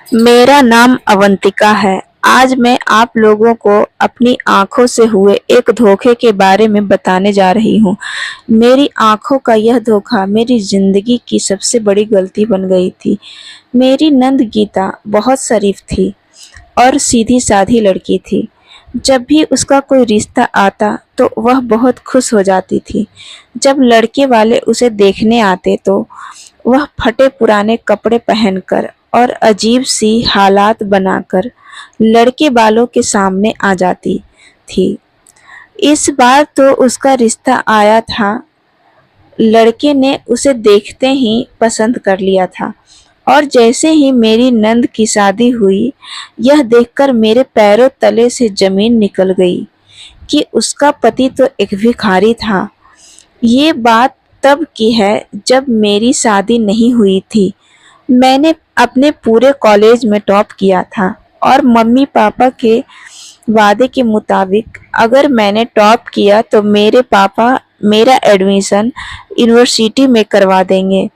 मेरा नाम अवंतिका है। आज मैं आप लोगों को अपनी आँखों से हुए एक धोखे के बारे में बताने जा रही हूँ। मेरी आँखों का यह धोखा मेरी ज़िंदगी की सबसे बड़ी गलती बन गई थी। मेरी नंद गीता बहुत शरीफ थी और सीधी-सादी लड़की थी। जब भी उसका कोई रिश्ता आता तो वह बहुत खुश हो जाती थी। जब लड़के वाले उसे देखने आते तो वह फटे पुराने कपड़े पहनकर और अजीब सी हालात बनाकर लड़के वालों के सामने आ जाती थी। इस बार तो उसका रिश्ता आया था। लड़के ने उसे देखते ही पसंद कर लिया था और जैसे ही मेरी नंद की शादी हुई, यह देखकर मेरे पैरों तले से जमीन निकल गई कि उसका पति तो एक भिखारी था। ये बात तब की है जब मेरी शादी नहीं हुई थी। मैंने अपने पूरे कॉलेज में टॉप किया था और मम्मी पापा के वादे के मुताबिक अगर मैंने टॉप किया तो मेरे पापा मेरा एडमिशन यूनिवर्सिटी में करवा देंगे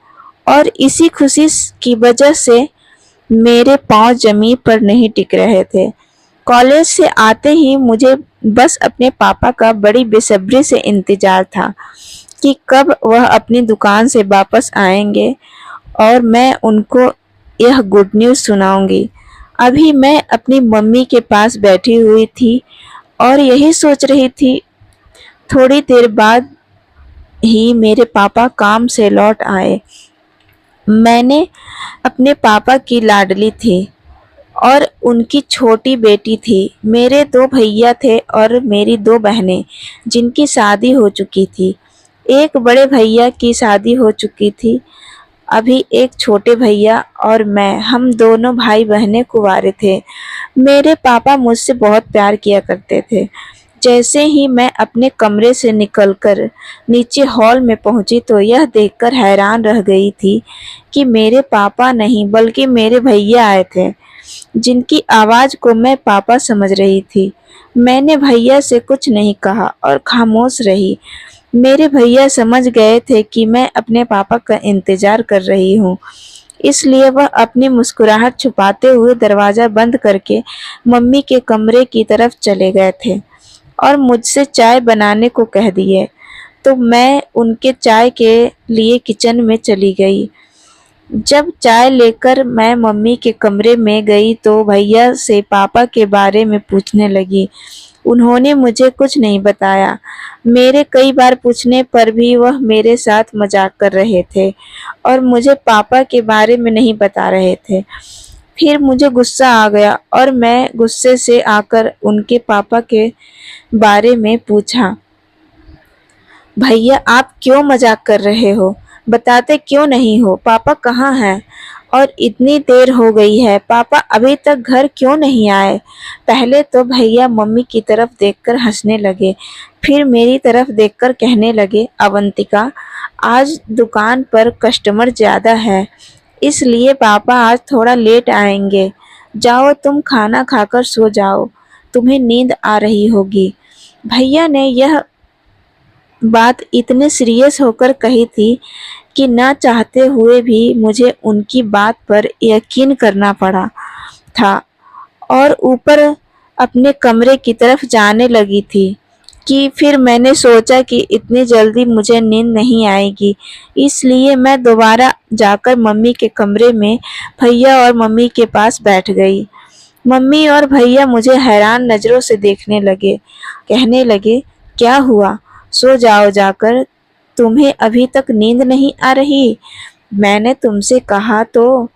और इसी खुशी की वजह से मेरे पाँव जमीन पर नहीं टिक रहे थे। कॉलेज से आते ही मुझे बस अपने पापा का बड़ी बेसब्री से इंतजार था कि कब वह अपनी दुकान से वापस आएंगे और मैं उनको यह गुड न्यूज़ सुनाऊंगी। अभी मैं अपनी मम्मी के पास बैठी हुई थी और यही सोच रही थी। थोड़ी देर बाद ही मेरे पापा काम से लौट आए। मैंने अपने पापा की लाडली थी और उनकी छोटी बेटी थी। मेरे दो भैया थे और मेरी दो बहनें जिनकी शादी हो चुकी थी। एक बड़े भैया की शादी हो चुकी थी। अभी एक छोटे भैया और मैं, हम दोनों भाई बहनें कुंवारे थे। मेरे पापा मुझसे बहुत प्यार किया करते थे। जैसे ही मैं अपने कमरे से निकलकर नीचे हॉल में पहुंची तो यह देखकर हैरान रह गई थी कि मेरे पापा नहीं बल्कि मेरे भैया आए थे, जिनकी आवाज़ को मैं पापा समझ रही थी। मैंने भैया से कुछ नहीं कहा और खामोश रही। मेरे भैया समझ गए थे कि मैं अपने पापा का इंतजार कर रही हूँ, इसलिए वह अपनी मुस्कुराहट छुपाते हुए दरवाज़ा बंद करके मम्मी के कमरे की तरफ चले गए थे और मुझसे चाय बनाने को कह दिए। तो मैं उनके चाय के लिए किचन में चली गई। जब चाय लेकर मैं मम्मी के कमरे में गई तो भैया से पापा के बारे में पूछने लगी। उन्होंने मुझे कुछ नहीं बताया। मेरे कई बार पूछने पर भी वह मेरे साथ मजाक कर रहे थे और मुझे पापा के बारे में नहीं बता रहे थे। फिर मुझे गुस्सा आ गया और मैं गुस्से से आकर उनके पापा के बारे में पूछा, भैया आप क्यों मजाक कर रहे हो? बताते क्यों नहीं हो? पापा कहाँ हैं? और इतनी देर हो गई है, पापा अभी तक घर क्यों नहीं आए? पहले तो भैया मम्मी की तरफ देखकर हंसने लगे, फिर मेरी तरफ देखकर कहने लगे, अवंतिका आज दुकान पर कस्टमर ज़्यादा है, इसलिए पापा आज थोड़ा लेट आएंगे। जाओ तुम खाना खाकर सो जाओ, तुम्हें नींद आ रही होगी। भैया ने यह बात इतने सीरियस होकर कही थी कि ना चाहते हुए भी मुझे उनकी बात पर यकीन करना पड़ा था और ऊपर अपने कमरे की तरफ जाने लगी थी कि फिर मैंने सोचा कि इतनी जल्दी मुझे नींद नहीं आएगी, इसलिए मैं दोबारा जाकर मम्मी के कमरे में भैया और मम्मी के पास बैठ गई। मम्मी और भैया मुझे हैरान नज़रों से देखने लगे, कहने लगे, क्या हुआ? सो जाओ जाकर, तुम्हें अभी तक नींद नहीं आ रही? मैंने तुमसे कहा तो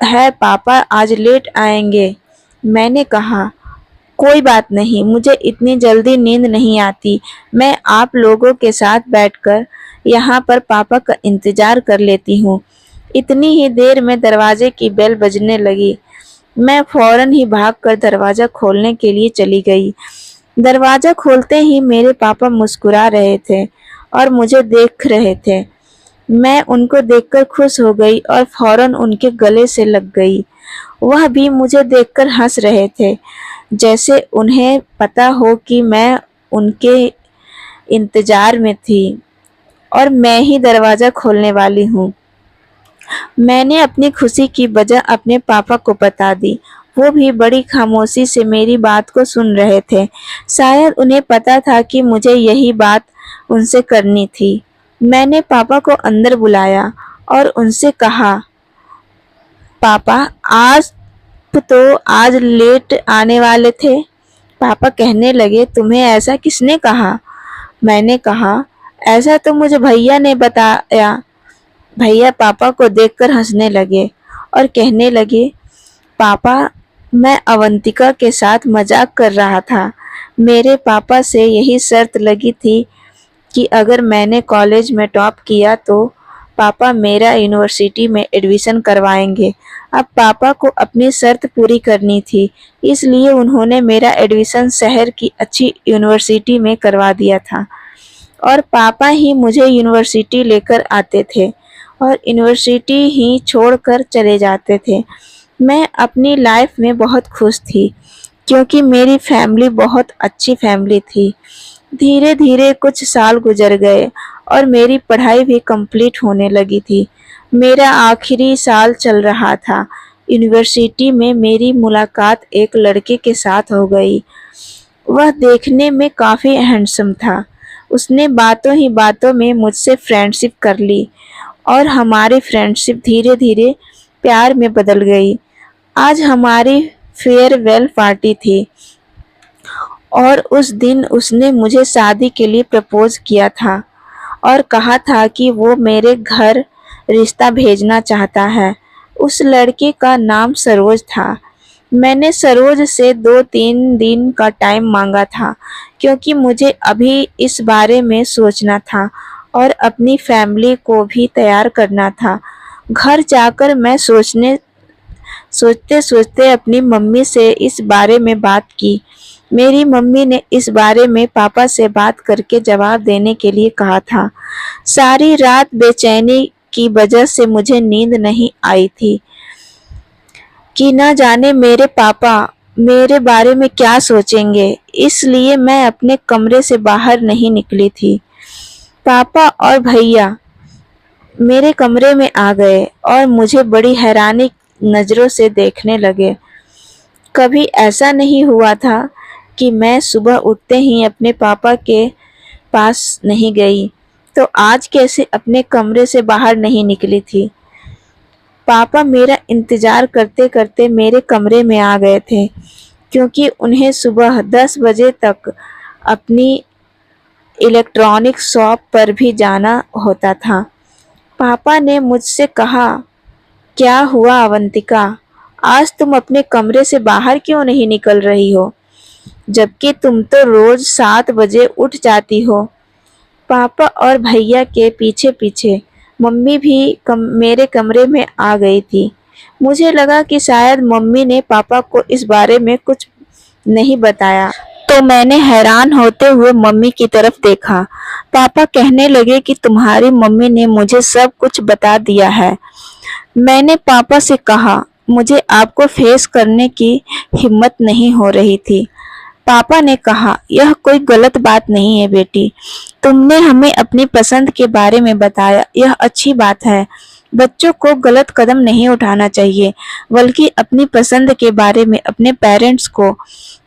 है पापा आज लेट आएंगे। मैंने कहा, कोई बात नहीं, मुझे इतनी जल्दी नींद नहीं आती। मैं आप लोगों के साथ बैठकर यहाँ पर पापा का इंतजार कर लेती हूँ। इतनी ही देर में दरवाजे की बेल बजने लगी। मैं फौरन ही भागकर दरवाज़ा खोलने के लिए चली गई। दरवाज़ा खोलते ही मेरे पापा मुस्कुरा रहे थे और मुझे देख रहे थे। मैं उनको देखकर खुश हो गई और फौरन उनके गले से लग गई। वह भी मुझे देखकर हंस रहे थे, जैसे उन्हें पता हो कि मैं उनके इंतजार में थी और मैं ही दरवाज़ा खोलने वाली हूँ। मैंने अपनी खुशी की वजह अपने पापा को बता दी। वो भी बड़ी खामोशी से मेरी बात को सुन रहे थे। शायद उन्हें पता था कि मुझे यही बात उनसे करनी थी। मैंने पापा को अंदर बुलाया और उनसे कहा, पापा, आज लेट आने वाले थे। पापा कहने लगे, तुम्हें ऐसा किसने कहा? मैंने कहा, ऐसा तो मुझे भैया ने बताया। भैया पापा को देखकर हंसने लगे और कहने लगे, पापा, मैं अवंतिका के साथ मजाक कर रहा था। मेरे पापा से यही शर्त लगी थी कि अगर मैंने कॉलेज में टॉप किया तो पापा मेरा यूनिवर्सिटी में एडमिशन करवाएंगे। अब पापा को अपनी शर्त पूरी करनी थी, इसलिए उन्होंने मेरा एडमिशन शहर की अच्छी यूनिवर्सिटी में करवा दिया था और पापा ही मुझे यूनिवर्सिटी लेकर आते थे और यूनिवर्सिटी ही छोड़कर चले जाते थे। मैं अपनी लाइफ में बहुत खुश थी क्योंकि मेरी फैमिली बहुत अच्छी फैमिली थी। धीरे धीरे कुछ साल गुजर गए और मेरी पढ़ाई भी कंप्लीट होने लगी थी। मेरा आखिरी साल चल रहा था। यूनिवर्सिटी में मेरी मुलाकात एक लड़के के साथ हो गई। वह देखने में काफ़ी हैंडसम था। उसने बातों ही बातों में मुझसे फ्रेंडशिप कर ली और हमारी फ्रेंडशिप धीरे धीरे प्यार में बदल गई। आज हमारी फेयरवेल पार्टी थी और उस दिन उसने मुझे शादी के लिए प्रपोज किया था और कहा था कि वो मेरे घर रिश्ता भेजना चाहता है। उस लड़के का नाम सरोज था। मैंने सरोज से 2-3 दिन का टाइम मांगा था क्योंकि मुझे अभी इस बारे में सोचना था और अपनी फैमिली को भी तैयार करना था। घर जाकर मैं सोचते सोचते अपनी मम्मी से इस बारे में बात की। मेरी मम्मी ने इस बारे में पापा से बात करके जवाब देने के लिए कहा था। सारी रात बेचैनी की वजह से मुझे नींद नहीं आई थी कि न जाने मेरे पापा मेरे बारे में क्या सोचेंगे, इसलिए मैं अपने कमरे से बाहर नहीं निकली थी। पापा और भैया मेरे कमरे में आ गए और मुझे बड़ी हैरानी नज़रों से देखने लगे। कभी ऐसा नहीं हुआ था कि मैं सुबह उठते ही अपने पापा के पास नहीं गई, तो आज कैसे अपने कमरे से बाहर नहीं निकली थी। पापा मेरा इंतज़ार करते करते मेरे कमरे में आ गए थे क्योंकि उन्हें सुबह 10 बजे तक अपनी इलेक्ट्रॉनिक शॉप पर भी जाना होता था। पापा ने मुझसे कहा, क्या हुआ अवंतिका, आज तुम अपने कमरे से बाहर क्यों नहीं निकल रही हो, जबकि तुम तो रोज 7 बजे उठ जाती हो। पापा और भैया के पीछे पीछे मम्मी भी मेरे कमरे में आ गई थी। मुझे लगा कि शायद मम्मी ने पापा को इस बारे में कुछ नहीं बताया, तो मैंने हैरान होते हुए मम्मी की तरफ देखा। पापा कहने लगे कि तुम्हारी मम्मी ने मुझे सब कुछ बता दिया है। मैंने पापा से कहा, मुझे आपको फेस करने की हिम्मत नहीं हो रही थी। पापा ने कहा, यह कोई गलत बात नहीं है बेटी, तुमने हमें अपनी पसंद के बारे में बताया, यह अच्छी बात है। बच्चों को गलत कदम नहीं उठाना चाहिए, बल्कि अपनी पसंद के बारे में अपने पेरेंट्स को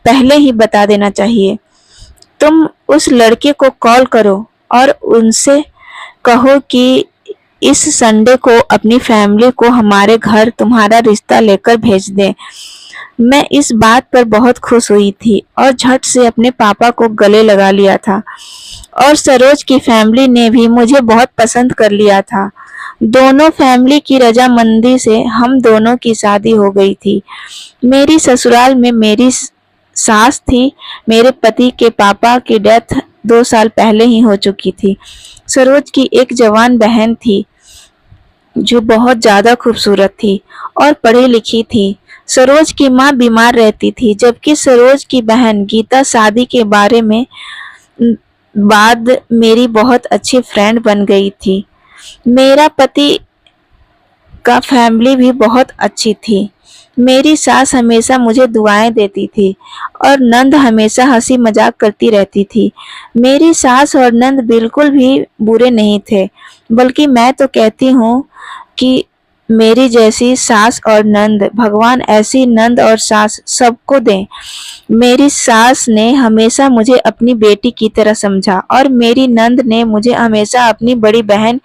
पहले ही बता देना चाहिए। तुम उस लड़के को कॉल करो और उनसे कहो कि इस संडे को अपनी फैमिली को हमारे घर तुम्हारा रिश्ता लेकर भेज दें। मैं इस बात पर बहुत खुश हुई थी और झट से अपने पापा को गले लगा लिया था और सरोज की फैमिली ने भी मुझे बहुत पसंद कर लिया था। दोनों फैमिली की रजामंदी से हम दोनों की शादी हो गई थी। मेरी ससुराल में मेरी सास थी। मेरे पति के पापा की डेथ 2 साल पहले ही हो चुकी थी। सरोज की एक जवान बहन थी जो बहुत ज़्यादा खूबसूरत थी और पढ़ी लिखी थी। सरोज की माँ बीमार रहती थी, जबकि सरोज की बहन गीता शादी के बारे में बाद मेरी बहुत अच्छी फ्रेंड बन गई थी। मेरा पति का फैमिली भी बहुत अच्छी थी। मेरी सास हमेशा मुझे दुआएं देती थी और नंद हमेशा हंसी मजाक करती रहती थी। मेरी सास और नंद बिल्कुल भी बुरे नहीं थे, बल्कि मैं तो कहती हूँ कि मेरी जैसी सास और नंद, भगवान ऐसी नंद और सास सबको दें। मेरी सास ने हमेशा मुझे अपनी बेटी की तरह समझा और मेरी नंद ने मुझे हमेशा अपनी बड़ी बहन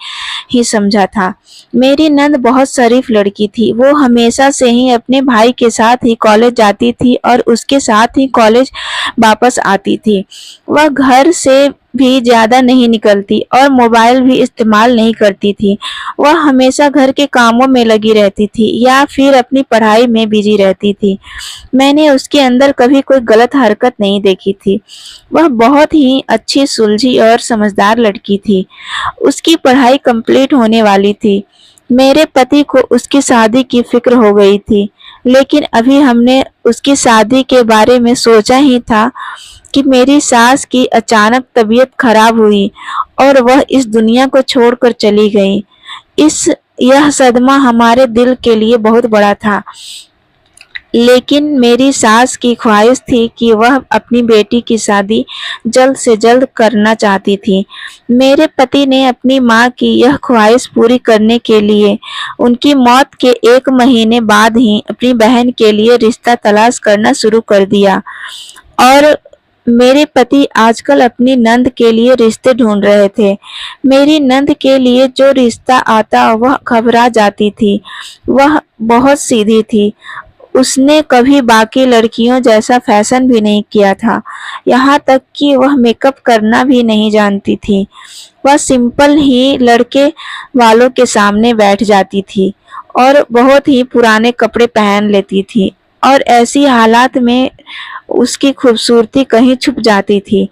ही समझा था। मेरी नंद बहुत शरीफ लड़की थी। वो हमेशा से ही अपने भाई के साथ ही कॉलेज जाती थी और उसके साथ ही कॉलेज वापस आती थी। वह घर से भी ज्यादा नहीं निकलती और मोबाइल भी इस्तेमाल नहीं करती थी। वह हमेशा घर के कामों में लगी रहती थी या फिर अपनी पढ़ाई में बिजी रहती थी। मैंने उसके अंदर कभी कोई गलत हरकत नहीं देखी थी। वह बहुत ही अच्छी, सुलझी और समझदार लड़की थी। उसकी पढ़ाई कंप्लीट होने वाली थी। मेरे पति को उसकी शादी की फिक्र हो गई थी, लेकिन अभी हमने उसकी शादी के बारे में सोचा ही था कि मेरी सास की अचानक तबीयत खराब हुई और वह इस दुनिया को छोड़कर चली गई। इस यह सदमा हमारे दिल के लिए बहुत बड़ा था, लेकिन मेरी सास की ख्वाहिश थी कि वह अपनी बेटी की शादी जल्द से जल्द करना चाहती थी। मेरे पति ने अपनी माँ की यह ख्वाहिश पूरी करने के लिए उनकी मौत के 1 महीने बाद ही अपनी बहन के लिए रिश्ता तलाश करना शुरू कर दिया और मेरे पति आजकल अपनी नंद के लिए रिश्ते ढूंढ रहे थे। मेरी नंद के लिए जो रिश्ता आता वह घबरा जाती थी। वह बहुत सीधी थी। उसने कभी बाकी लड़कियों जैसा फैशन भी नहीं किया था, यहाँ तक कि वह मेकअप करना भी नहीं जानती थी। वह सिंपल ही लड़के वालों के सामने बैठ जाती थी और बहुत ही पुराने कपड़े पहन लेती थी और ऐसी हालात में उसकी खूबसूरती कहीं छुप जाती थी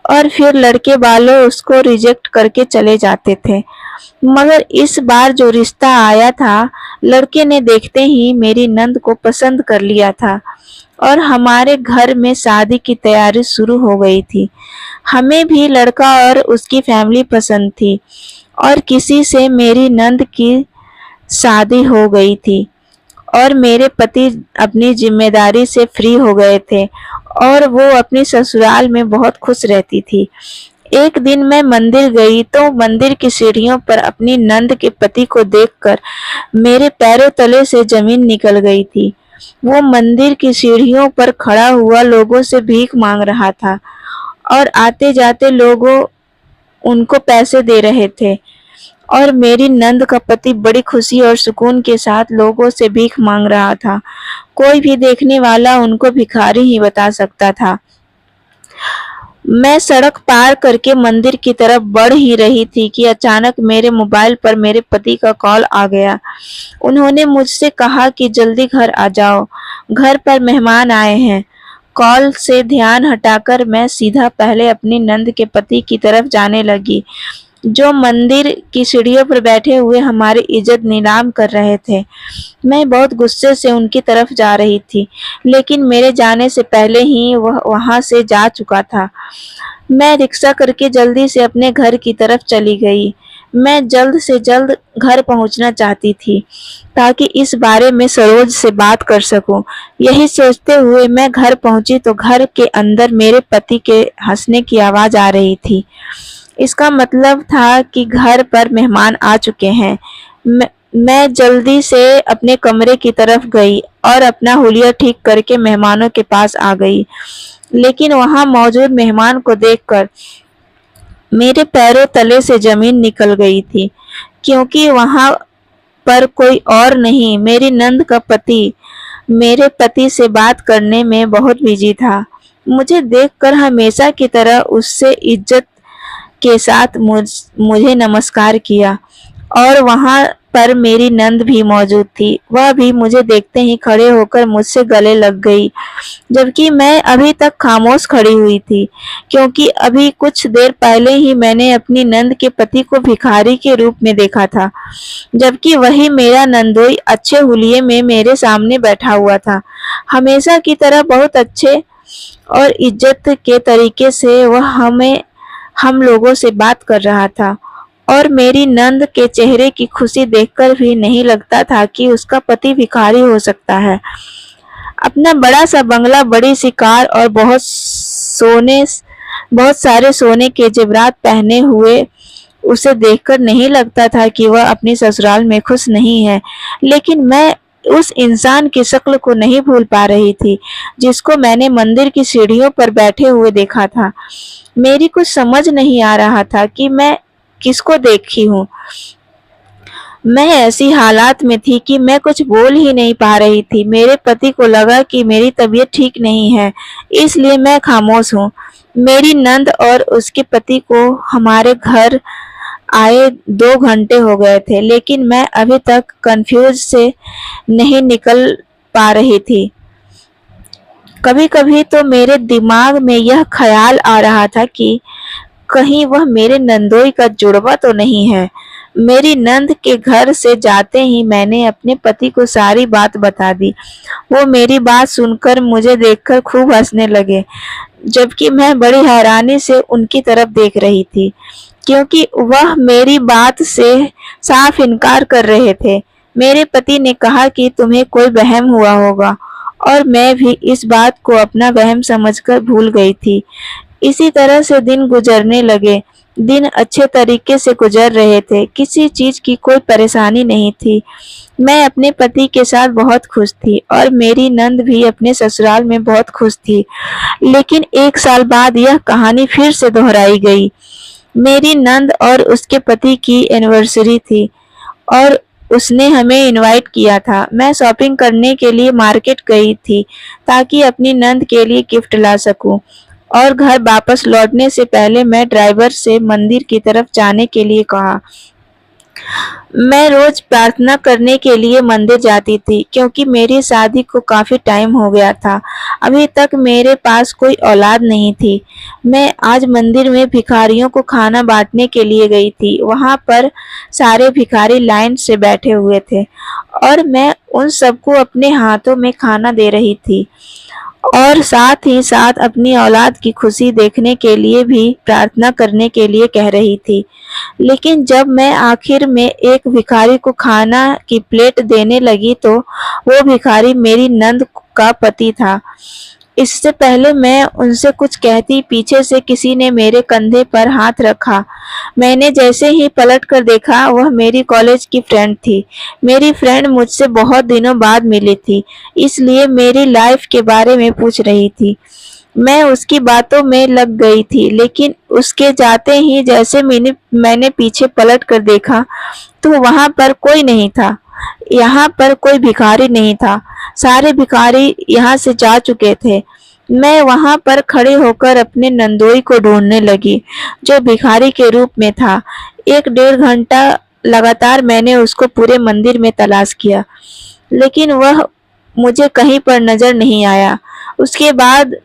और फिर लड़के वालों उसको रिजेक्ट करके चले जाते थे। मगर इस बार जो रिश्ता आया था, लड़के ने देखते ही मेरी नंद को पसंद कर लिया था और हमारे घर में शादी की तैयारी शुरू हो गई थी। हमें भी लड़का और उसकी फैमिली पसंद थी और किसी से मेरी नंद की शादी हो गई थी और मेरे पति अपनी जिम्मेदारी से फ्री हो गए थे और वो अपनी ससुराल में बहुत खुश रहती थी। एक दिन मैं मंदिर गई तो मंदिर की सीढ़ियों पर अपनी नंद के पति को देखकर मेरे पैरों तले से जमीन निकल गई थी। वो मंदिर की सीढ़ियों पर खड़ा हुआ लोगों से भीख मांग रहा था और आते जाते लोगों उनको पैसे दे रहे थे और मेरी नंद का पति बड़ी खुशी और सुकून के साथ लोगों से भीख मांग रहा था। कोई भी देखने वाला उनको भिखारी ही बता सकता था। मैं सड़क पार करके मंदिर की तरफ बढ़ ही रही थी कि अचानक मेरे मोबाइल पर मेरे पति का कॉल आ गया। उन्होंने मुझसे कहा कि जल्दी घर आ जाओ, घर पर मेहमान आए हैं। कॉल से ध्यान हटाकर मैं सीधा पहले अपनी नंद के पति की तरफ जाने लगी, जो मंदिर की सीढ़ियों पर बैठे हुए हमारी इज्जत नीलाम कर रहे थे। मैं बहुत गुस्से से उनकी तरफ जा रही थी, लेकिन मेरे जाने से पहले ही वह वहां से जा चुका था। मैं रिक्शा करके जल्दी से अपने घर की तरफ चली गई। मैं जल्द से जल्द घर पहुंचना चाहती थी ताकि इस बारे में सरोज से बात कर सकूं। यही सोचते हुए मैं घर पहुंची तो घर के अंदर मेरे पति के हंसने की आवाज आ रही थी। इसका मतलब था कि घर पर मेहमान आ चुके हैं। मैं जल्दी से अपने कमरे की तरफ गई और अपना हुलिया ठीक करके मेहमानों के पास आ गई, लेकिन वहां मौजूद मेहमान को देखकर मेरे पैरों तले से जमीन निकल गई थी, क्योंकि वहां पर कोई और नहीं, मेरी नंद का पति मेरे पति से बात करने में बहुत बिजी था। मुझे देखकर हमेशा की तरह उससे इज्जत के साथ मुझे नमस्कार किया और वहां पर मेरी नंद भी मौजूद थी। वह भी मुझे देखते ही खड़े होकर मुझसे गले लग गई, जबकि मैं अभी तक खामोश खड़ी हुई थी, क्योंकि अभी कुछ देर पहले ही मैंने अपनी नंद के पति को भिखारी के रूप में देखा था, जबकि वही मेरा नंदोई अच्छे हुलिये में मेरे सामने बैठा हुआ था। हमेशा की तरह बहुत अच्छे और इज्जत के तरीके से वह हम लोगों से बात कर रहा था और मेरी नंद के चेहरे की खुशी देखकर भी नहीं लगता था कि उसका पति भिखारी हो सकता है। अपना बड़ा सा बंगला, बड़ी सी कार और बहुत सारे सोने के जेवरात पहने हुए उसे देखकर नहीं लगता था कि वह अपनी ससुराल में खुश नहीं है, लेकिन मैं उस इंसान की शक्ल को नहीं भूल पा रही थी जिसको मैंने मंदिर की सीढ़ियों पर बैठे हुए देखा था। मेरी कुछ समझ नहीं आ रहा था कि मैं किसको देखी हूँ। मैं ऐसी हालात में थी कि मैं कुछ बोल ही नहीं पा रही थी। मेरे पति को लगा कि मेरी तबीयत ठीक नहीं है, इसलिए मैं खामोश हूँ। मेरी नंद और उसके पति को हमारे घर आए 2 घंटे हो गए थे, लेकिन मैं अभी तक कंफ्यूज से नहीं निकल पा रही थी। कभी-कभी तो मेरे दिमाग में यह ख्याल आ रहा था कि कहीं वह मेरे नंदोई का जुड़वा तो नहीं है। मेरी नंद के घर से जाते ही मैंने अपने पति को सारी बात बता दी। वो मेरी बात सुनकर मुझे देखकर खूब हंसने लगे, जबकि मैं बड़ी हैरानी से उनकी तरफ देख रही थी, क्योंकि वह मेरी बात से साफ इनकार कर रहे थे। मेरे पति ने कहा कि तुम्हें कोई वहम हुआ होगा, और मैं भी इस बात को अपना वहम समझकर भूल गई थी। इसी तरह से दिन गुजरने लगे। दिन अच्छे तरीके से गुजर रहे थे, किसी चीज की कोई परेशानी नहीं थी। मैं अपने पति के साथ बहुत खुश थी और मेरी नंद भी अपने ससुराल में बहुत खुश थी। लेकिन 1 साल बाद यह कहानी फिर से दोहराई गई। मेरी नंद और उसके पति की एनिवर्सरी थी और उसने हमें इनवाइट किया था। मैं शॉपिंग करने के लिए मार्केट गई थी ताकि अपनी नंद के लिए गिफ्ट ला सकूं, और घर वापस लौटने से पहले मैं ड्राइवर से मंदिर की तरफ जाने के लिए कहा। मैं रोज प्रार्थना करने के लिए मंदिर जाती थी, क्योंकि मेरी शादी को काफी टाइम हो गया था। अभी तक मेरे पास कोई औलाद नहीं थी। मैं आज मंदिर में भिखारियों को खाना बांटने के लिए गई थी। वहां पर सारे भिखारी लाइन से बैठे हुए थे और मैं उन सबको अपने हाथों में खाना दे रही थी, और साथ ही साथ अपनी औलाद की खुशी देखने के लिए भी प्रार्थना करने के लिए कह रही थी। लेकिन जब मैं आखिर में एक भिखारी को खाना की प्लेट देने लगी, तो वो भिखारी मेरी नंद का पति था। इससे पहले मैं उनसे कुछ कहती, पीछे से किसी ने मेरे कंधे पर हाथ रखा। मैंने जैसे ही पलट कर देखा, वह मेरी कॉलेज की फ्रेंड थी। मेरी फ्रेंड मुझसे बहुत दिनों बाद मिली थी, इसलिए मेरी लाइफ के बारे में पूछ रही थी। मैं उसकी बातों में लग गई थी, लेकिन उसके जाते ही जैसे मैंने पीछे पलट कर देखा, तो वहां पर कोई नहीं था। यहाँ पर कोई भिखारी नहीं था। सारे भिखारी यहाँ से जा चुके थे। मैं वहां पर खड़े होकर अपने नंदोई को ढूंढने लगी, जो भिखारी के रूप में था। 1 डेढ़ घंटा लगातार मैंने उसको पूरे मंदिर में तलाश किया, लेकिन वह मुझे कहीं पर नजर नहीं आया। उसके बाद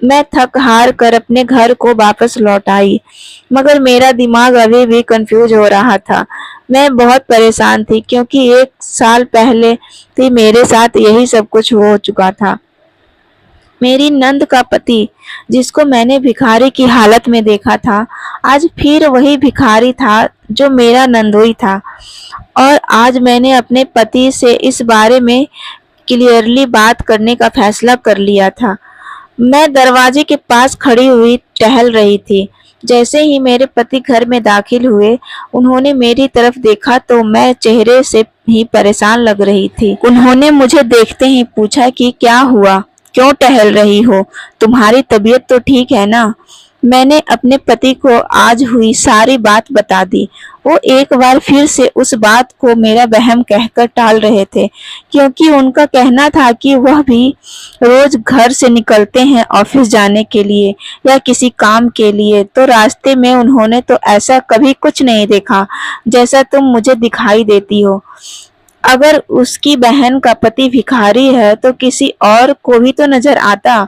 मैं थक हार कर अपने घर को वापस लौट आई, मगर मेरा दिमाग अभी भी कंफ्यूज हो रहा था। मैं बहुत परेशान थी, क्योंकि 1 साल पहले भी मेरे साथ यही सब कुछ हो चुका था। मेरी नंद का पति, जिसको मैंने भिखारी की हालत में देखा था, आज फिर वही भिखारी था जो मेरा नंदोई था। और आज मैंने अपने पति से इस बारे में क्लियरली बात करने का फैसला कर लिया था। मैं दरवाजे के पास खड़ी हुई टहल रही थी। जैसे ही मेरे पति घर में दाखिल हुए, उन्होंने मेरी तरफ देखा तो मैं चेहरे से ही परेशान लग रही थी। उन्होंने मुझे देखते ही पूछा कि क्या हुआ, क्यों टहल रही हो, तुम्हारी तबीयत तो ठीक है ना? मैंने अपने पति को आज हुई सारी बात बता दी। वो एक बार फिर से उस बात को मेरा वहम कहकर टाल रहे थे, क्योंकि उनका कहना था कि वह भी रोज घर से निकलते हैं ऑफिस जाने के लिए या किसी काम के लिए, तो रास्ते में उन्होंने तो ऐसा कभी कुछ नहीं देखा जैसा तुम मुझे दिखाई देती हो। अगर उसकी बहन का पति भिखारी है तो किसी और को भी तो नजर आता,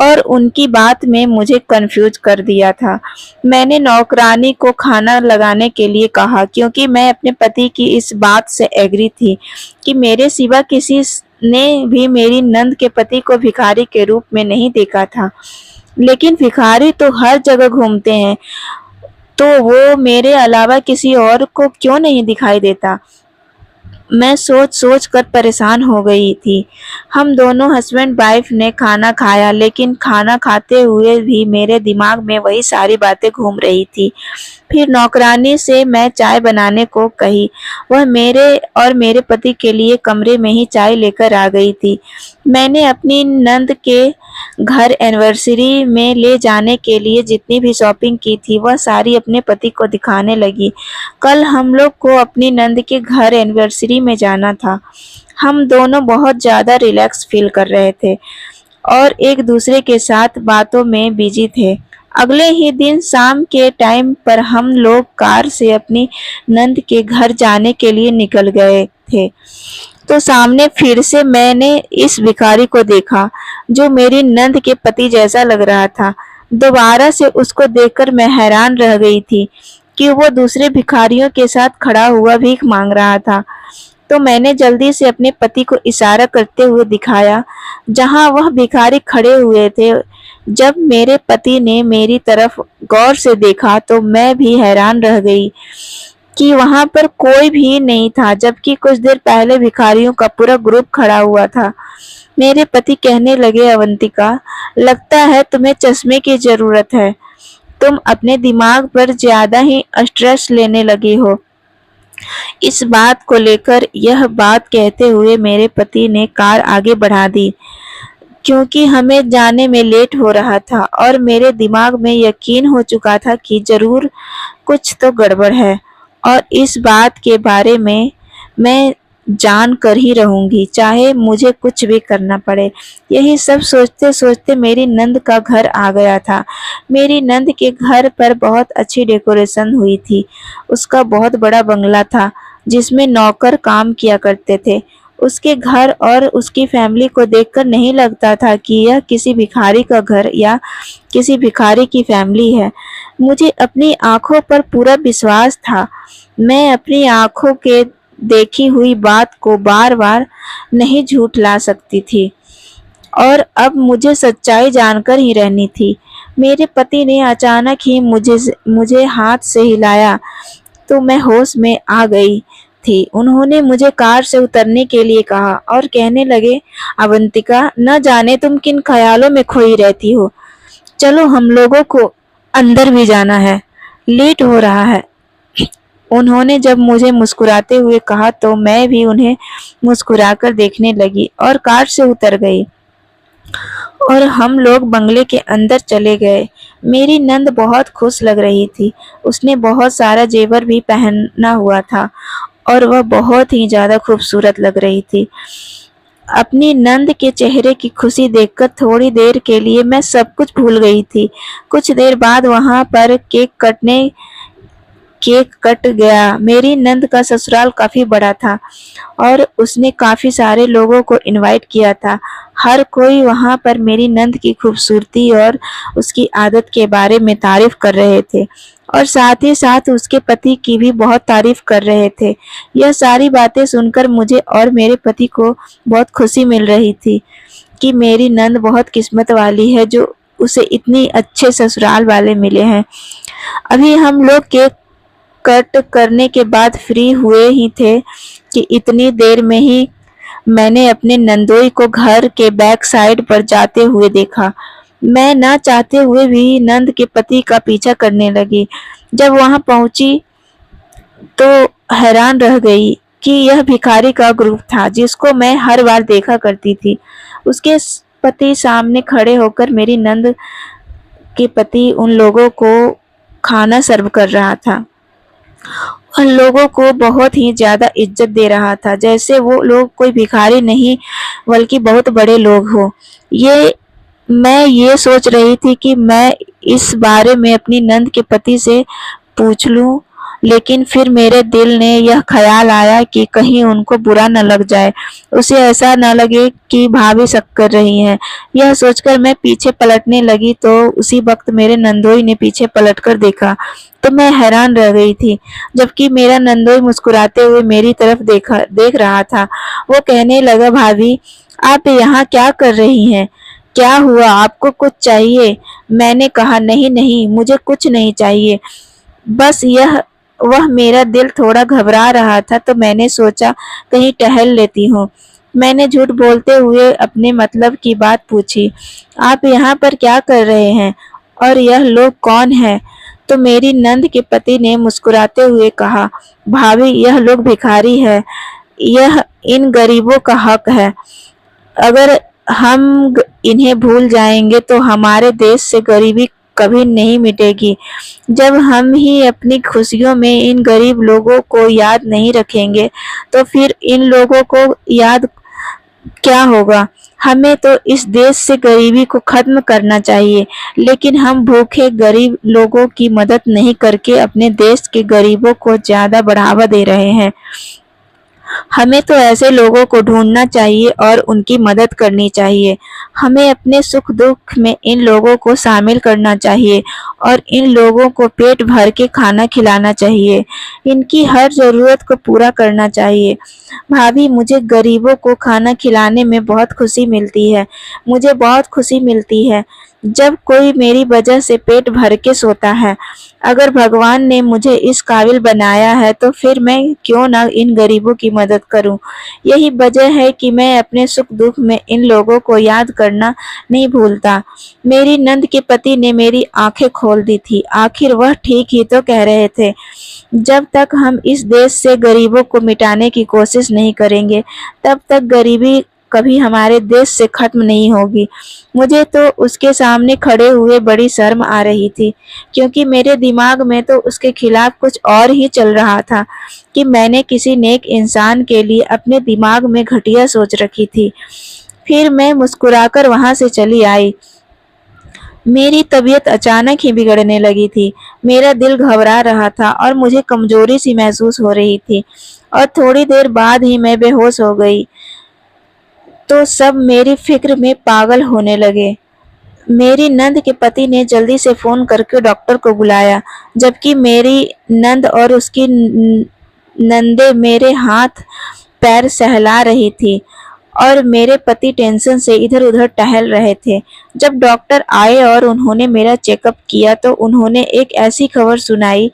और उनकी बात में मुझे कंफ्यूज कर दिया था। मैंने नौकरानी को खाना लगाने के लिए कहा, क्योंकि मैं अपने पति की इस बात से एग्री थी कि मेरे सिवा किसी ने भी मेरी नंद के पति को भिखारी के रूप में नहीं देखा था। लेकिन भिखारी तो हर जगह घूमते हैं, तो वो मेरे अलावा किसी और को क्यों नहीं दिखाई देता? मैं सोच सोच कर परेशान हो गई थी। हम दोनों हस्बैंड वाइफ ने खाना खाया, लेकिन खाना खाते हुए भी मेरे दिमाग में वही सारी बातें घूम रही थी। फिर नौकरानी से मैं चाय बनाने को कही। वह मेरे और मेरे पति के लिए कमरे में ही चाय लेकर आ गई थी। मैंने अपनी नंद के घर एनिवर्सरी में ले जाने के लिए जितनी भी शॉपिंग की थी वह सारी अपने पति को दिखाने लगी। कल हम लोग को अपनी नंद के घर एनिवर्सरी में जाना था। हम दोनों बहुत ज़्यादा रिलैक्स फील कर रहे थे और एक दूसरे के साथ बातों में बिजी थे। अगले ही दिन शाम के टाइम पर हम लोग कार से अपनी नंद के घर जाने के लिए निकल गए थे, तो सामने फिर से मैंने इस भिखारी को देखा जो मेरी नंद के पति जैसा लग रहा था। दोबारा से उसको देखकर मैं हैरान रह गई थी कि वो दूसरे भिखारियों के साथ खड़ा हुआ भीख मांग रहा था। तो मैंने जल्दी से अपने पति को इशारा करते हुए दिखाया जहां वह भिखारी खड़े हुए थे। जब मेरे पति ने मेरी तरफ गौर से देखा तो मैं भी हैरान रह गई कि वहां पर कोई भी नहीं था, जबकि कुछ देर पहले भिखारियों का पूरा ग्रुप खड़ा हुआ था। मेरे पति कहने लगे, अवंतिका, लगता है तुम्हें चश्मे की जरूरत है। तुम अपने दिमाग पर ज्यादा ही स्ट्रेस लेने लगी हो। इस बात को लेकर यह बात कहते हुए मेरे पति ने कार आगे बढ़ा दी, क्योंकि हमें जाने में लेट हो रहा था और मेरे दिमाग में यकीन हो चुका था कि जरूर कुछ तो गड़बड़ है और इस बात के बारे में मैं जान कर ही रहूंगी, चाहे मुझे कुछ भी करना पड़े। यही सब सोचते सोचते मेरी नंद का घर आ गया था। मेरी नंद के घर पर बहुत अच्छी डेकोरेशन हुई थी। उसका बहुत बड़ा बंगला था जिसमें नौकर काम किया करते थे। उसके घर और उसकी फैमिली को देखकर नहीं लगता था कि यह किसी भिखारी का घर या किसी भिखारी की फैमिली है। मुझे अपनी आंखों पर पूरा विश्वास था। मैं अपनी आंखों के देखी हुई बात को बार बार नहीं झूठला सकती थी और अब मुझे सच्चाई जानकर ही रहनी थी। मेरे पति ने अचानक ही मुझे हाथ से हिलाया तो मैं होश में आ गई थी। उन्होंने मुझे कार से उतरने के लिए कहा और कहने लगे, अवंतिका, न जाने तुम किन ख्यालों में खोई रहती हो। चलो, हम लोगों को अंदर भी जाना है, लेट हो रहा है। उन्होंने जब मुझे मुस्कुराते हुए कहा तो मैं भी उन्हें मुस्कुराकर देखने लगी और कार से उतर गई और हम लोग बंगले के अंदर चले गए। मेरी नंद बहुत खुश लग रही थी। उसने बहुत सारा जेवर भी पहना हुआ था और वह बहुत ही ज्यादा खूबसूरत लग रही थी। अपनी नंद के चेहरे की खुशी देखकर थोड़ी देर के लिए मैं सब कुछ भूल गई थी। कुछ देर बाद वहां पर केक कट गया। मेरी नंद का ससुराल काफी बड़ा था और उसने काफी सारे लोगों को इनवाइट किया था। हर कोई वहां पर मेरी नंद की खूबसूरती और उसकी आदत के बारे में तारीफ कर रहे थे और साथ ही साथ उसके पति की भी बहुत तारीफ कर रहे थे। यह सारी बातें सुनकर मुझे और मेरे पति को बहुत खुशी मिल रही थी कि मेरी नंद बहुत किस्मत वाली है जो उसे इतनी अच्छे ससुराल वाले मिले हैं। अभी हम लोग केक कट करने के बाद फ्री हुए ही थे कि इतनी देर में ही मैंने अपने नंदोई को घर के बैक साइड पर जाते हुए देखा। मैं ना चाहते हुए भी नंद के पति का पीछा करने लगी। जब वहां पहुंची तो हैरान रह गई कि यह भिखारी का ग्रुप था जिसको मैं हर बार देखा करती थी। उसके पति सामने खड़े होकर मेरी नंद के पति उन लोगों को खाना सर्व कर रहा था। उन लोगों को बहुत ही ज्यादा इज्जत दे रहा था, जैसे वो लोग कोई भिखारी नहीं बल्कि बहुत बड़े लोग हो। मैं ये सोच रही थी कि मैं इस बारे में अपनी नंद के पति से पूछ लूं, लेकिन फिर मेरे दिल ने यह ख्याल आया कि कहीं उनको बुरा न लग जाए, उसे ऐसा न लगे कि भाभी शक कर रही हैं। यह सोचकर मैं पीछे पलटने लगी तो उसी वक्त मेरे नंदोई ने पीछे पलटकर देखा तो मैं हैरान रह गई थी, जबकि मेरा नंदोई मुस्कुराते हुए मेरी तरफ देख रहा था। वो कहने लगा, भाभी, आप यहाँ क्या कर रही हैं? क्या हुआ, आपको कुछ चाहिए? मैंने कहा, नहीं नहीं, मुझे कुछ नहीं चाहिए, बस वह मेरा दिल थोड़ा घबरा रहा था तो मैंने सोचा कहीं टहल लेती हूँ। मैंने झूठ बोलते हुए अपने मतलब की बात पूछी। आप यहाँ पर क्या कर रहे हैं और यह लोग कौन हैं? तो मेरी नंद के पति ने मुस्कुराते हुए कहा, भाभी यह लोग भिखारी है, यह इन गरीबों का हक है। अगर हम इन्हें भूल जाएंगे तो हमारे देश से गरीबी कभी नहीं मिटेगी। जब हम ही अपनी खुशियों में इन गरीब लोगों को याद नहीं रखेंगे तो फिर इन लोगों को याद क्या होगा। हमें तो इस देश से गरीबी को खत्म करना चाहिए, लेकिन हम भूखे गरीब लोगों की मदद नहीं करके अपने देश के गरीबों को ज्यादा बढ़ावा दे रहे हैं। हमें तो ऐसे लोगों को ढूंढना चाहिए और उनकी मदद करनी चाहिए। हमें अपने सुख दुख में इन लोगों को शामिल करना चाहिए और इन लोगों को पेट भर के खाना खिलाना चाहिए। इनकी हर जरूरत को पूरा करना चाहिए। भाभी मुझे गरीबों को खाना खिलाने में बहुत खुशी मिलती है। मुझे बहुत खुशी मिलती है जब कोई मेरी वजह से पेट भर के सोता है। अगर भगवान ने मुझे इस काबिल बनाया है तो फिर मैं क्यों ना इन गरीबों की मदद करूं। यही वजह है कि मैं अपने सुख दुख में इन लोगों को याद करना नहीं भूलता। मेरी नंद के पति ने मेरी आंखें खोल दी थी। आखिर वह ठीक ही तो कह रहे थे। जब तक हम इस देश से गरीबों को मिटाने की कोशिश नहीं करेंगे तब तक गरीबी कभी हमारे देश से खत्म नहीं होगी। मुझे तो उसके सामने खड़े हुए बड़ी शर्म आ रही थी, क्योंकि मेरे दिमाग में तो उसके खिलाफ कुछ और ही चल रहा था कि मैंने किसी नेक इंसान के लिए अपने दिमाग में घटिया सोच रखी थी। फिर मैं मुस्कुराकर वहां से चली आई। मेरी तबीयत अचानक ही बिगड़ने लगी थी। मेरा दिल घबरा रहा था और मुझे कमजोरी सी महसूस हो रही थी और थोड़ी देर बाद ही मैं बेहोश हो गई। तो सब मेरी फिक्र में पागल होने लगे। मेरी नंद के पति ने जल्दी से फोन करके डॉक्टर को बुलाया, जबकि मेरी नंद और उसकी नंदे मेरे हाथ पैर सहला रही थी और मेरे पति टेंशन से इधर उधर टहल रहे थे। जब डॉक्टर आए और उन्होंने मेरा चेकअप किया तो उन्होंने एक ऐसी खबर सुनाई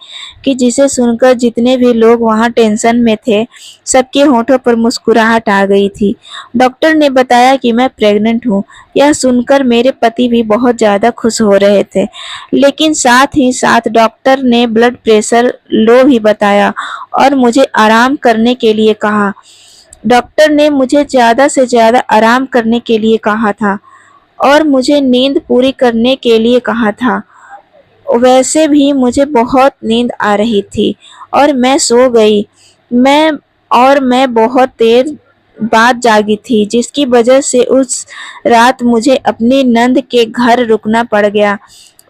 कि जिसे सुनकर जितने भी लोग वहां टेंशन में थे सबके होठों पर मुस्कुराहट आ गई थी। डॉक्टर ने बताया कि मैं प्रेग्नेंट हूँ। यह सुनकर मेरे पति भी बहुत ज्यादा खुश हो रहे थे, लेकिन साथ ही साथ डॉक्टर ने ब्लड प्रेशर लो भी बताया और मुझे आराम करने के लिए कहा। डॉक्टर ने मुझे ज्यादा से ज्यादा आराम करने के लिए कहा था और मुझे नींद पूरी करने के लिए कहा था। वैसे भी मुझे बहुत नींद आ रही थी और मैं सो गई। मैं बहुत देर बाद जागी थी, जिसकी वजह से उस रात मुझे अपनी नंद के घर रुकना पड़ गया।